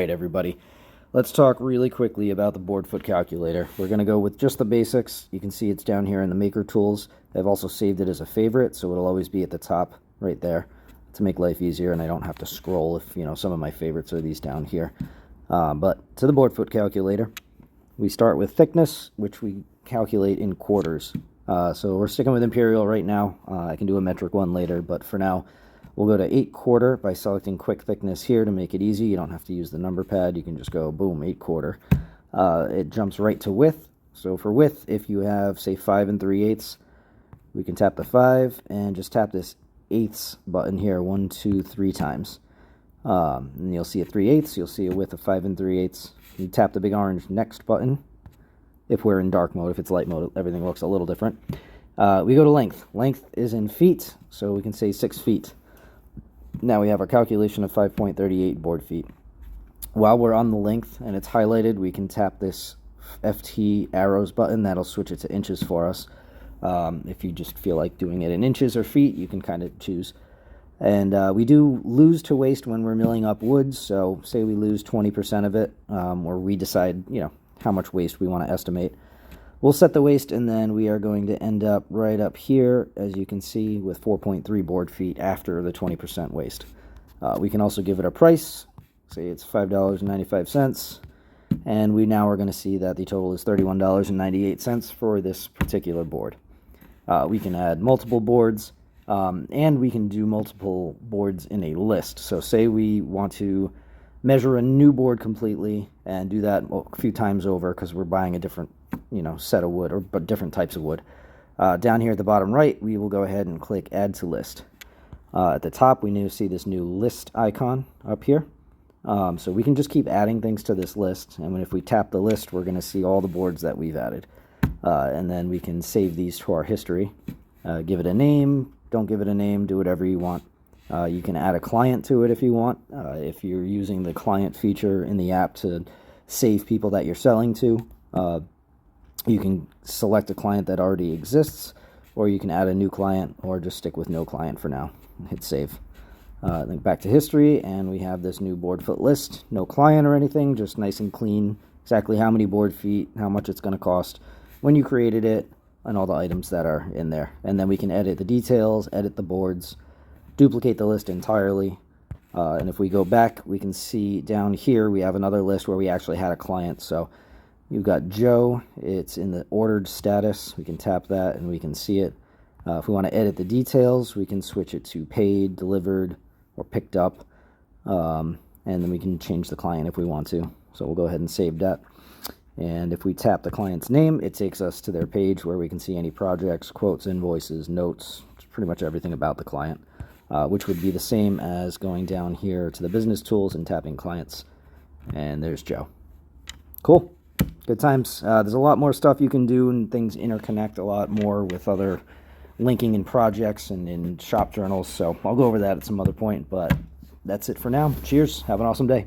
right, everybody. Let's talk really quickly about the board foot calculator. We're going to go with just the basics. You can see it's down here in the Maker Tools. I've also saved it as a favorite, so it'll always be at the top right there to make life easier, and I don't have to scroll if, some of my favorites are these down here. But to the board foot calculator, we start with thickness, which we calculate in quarters. So we're sticking with imperial right now. I can do a metric one later, but for now, we'll go to 8/4 by selecting quick thickness here to make it easy. You don't have to use the number pad. You can just go, boom, 8/4. It jumps right to width. So for width, if you have, say, 5 3/8, we can tap the 5 and just tap this 1/8 button here 1, 2, 3 times. And you'll see a 3/8. You'll see a width of 5 3/8. You tap the big orange next button. If we're in dark mode, if it's light mode, everything looks a little different. We go to length. Length is in feet, so we can say 6 feet. Now we have our calculation of 5.38 board feet. While we're on the length and it's highlighted, we can tap this FT arrows button. That'll switch it to inches for us. If you just feel like doing it in inches or feet, you can kind of choose. And we do lose to waste when we're milling up woods. So say we lose 20% of it, or we decide, how much waste we want to estimate. We'll set the waste, and then we are going to end up right up here, as you can see, with 4.3 board feet after the 20% waste. We can also give it a price. Say it's $5.95, and we now are going to see that the total is $31.98 for this particular board. We can add multiple boards, and we can do multiple boards in a list. So say we want to measure a new board completely and do that a few times over because we're buying a different set of wood, but different types of wood. Down here at the bottom right, we will go ahead and click Add to List. At the top, we now see this new list icon up here. So we can just keep adding things to this list, and if we tap the list, we're going to see all the boards that we've added. And then we can save these to our history. Give it a name, don't give it a name, do whatever you want. You can add a client to it if you want. If you're using the client feature in the app to save people that you're selling to, you can select a client that already exists, or you can add a new client, or just stick with no client for now. Hit save. Then back to history, and we have this new board foot list. No client or anything, just nice and clean. Exactly how many board feet, how much it's going to cost, when you created it, and all the items that are in there. And then we can edit the details, edit the boards, duplicate the list entirely. And if we go back, we can see down here we have another list where we actually had a client. So you've got Joe, it's in the ordered status. We can tap that and we can see it. If we want to edit the details, we can switch it to paid, delivered, or picked up. And then we can change the client if we want to. So we'll go ahead and save that. And if we tap the client's name, it takes us to their page where we can see any projects, quotes, invoices, notes, pretty much everything about the client, which would be the same as going down here to the business tools and tapping clients. And there's Joe. Cool. Good times. There's a lot more stuff you can do, and things interconnect a lot more with other linking in projects and in shop journals. So I'll go over that at some other point, but that's it for now. Cheers. Have an awesome day.